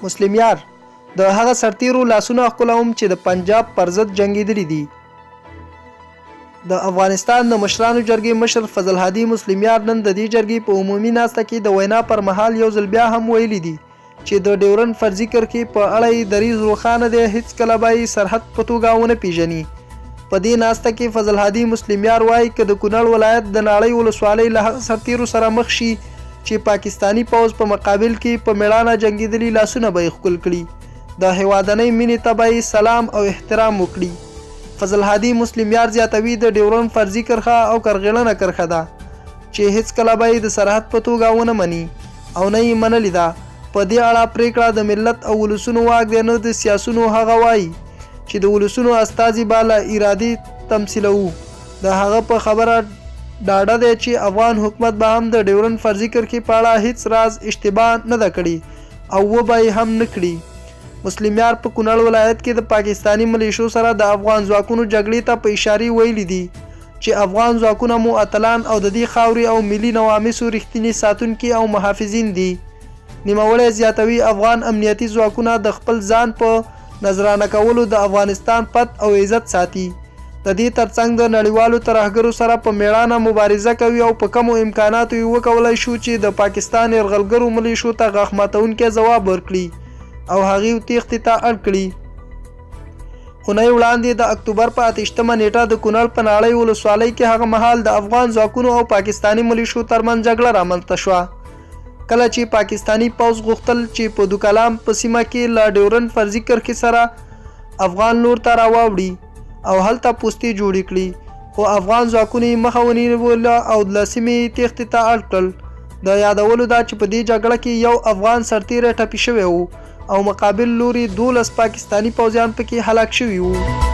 مسلم یار د هغه سرتیرو لاسونه ښکلوم چې د پنجاب پر ضد جنګېدلي دي. د افغانستان د مشرانو جرګې مشر فضل هادي مسلم یار نن د دې جرګې په عمومي ناسته کې د وینا پر مهال یو ځل بیا هم ویلي دي چې د ډیورنډ فرضي کرښې په اړه یې دریځ روښانه دی، هیڅکله به یې سرحد په توګه ونه پیژني. په دې ناسته کې فضل هادي مسلم یار وایي که د کونړ ولایت د ناړۍ ولسوالۍ له هغه سرتیرو سره مخ شي چې پاکستاني پوځ په مقابل کې په میړانه جنګېدلي لاسونه به یې ښکل کړي، د هیوادنۍ مینې ته به یې سلام او احترام وکړي. فضل هادي مسلم یار زیاتوي د ډیورنډ فرضي کرښه او کرغېړنه کرښه ده چې هیڅکله به یې د سرحد په توګه ونه مني او نه یې منلې ده. په دې اړه پریکړه د ملت او ولسونو واک دی، نه د سیاسونو. هغه وایي چې د ولسونو استازي به له ارادې تمثیلوو. د هغه په خبره ډاډه دی چې افغان حکومت به هم د ډیورنډ فرضي کرښې په اړه هیڅ راز اشتباه نه ده کړې او وبه یې هم نه کړي. مسلم یار په کونړ ولایت کې د پاکستاني ملیشو سره د افغان ځواکونو جګړې ته په اشارې ویلي دي چې افغان ځواکونه مو اتلان او د دې خاورې او ملي نوامیسو رښتیني ساتونکي او محافظین دي. نوموړی زیاتوي افغان امنیتي ځواکونه د خپل ځان په نظرانه کولو د افغانستان پت او عزت ساتي. د دې ترڅنګ د نړیوالو ترهګرو سره په میړانه مبارزه کوي او په کمو امکاناتو یې وکولای شو چې د پاکستان یرغلګرو ملیشو ته غاښ ماتونکی ځواب ورکړي او هغې تېښتې ته اړ کړي. اونۍ وړاندې د اکتوبر په 28مه نیټه د کونړ په ناړۍ ولسوالۍ کې هغه مهال د افغان ځواکونو او پاکستاني ملیشو ترمنځ جګړه رامنځته شوه، کله چې پاکستاني پوځ غوښتل چې په دوکلام په سیمه کې له ډیورنډ فرضي کرښې سره افغان لور ته راواوړي او هلته پوستې جوړې کړي، خو افغان ځواکونو یې مخه ونیوله او له سیمې تېښتې ته اړ کړل. د یادولو ده چې په دې جګړه کې یو افغان سرتیری ټپي شوی و او مقابل لوري 12 پاکستاني پوځیان پکې هلاک شوي وو.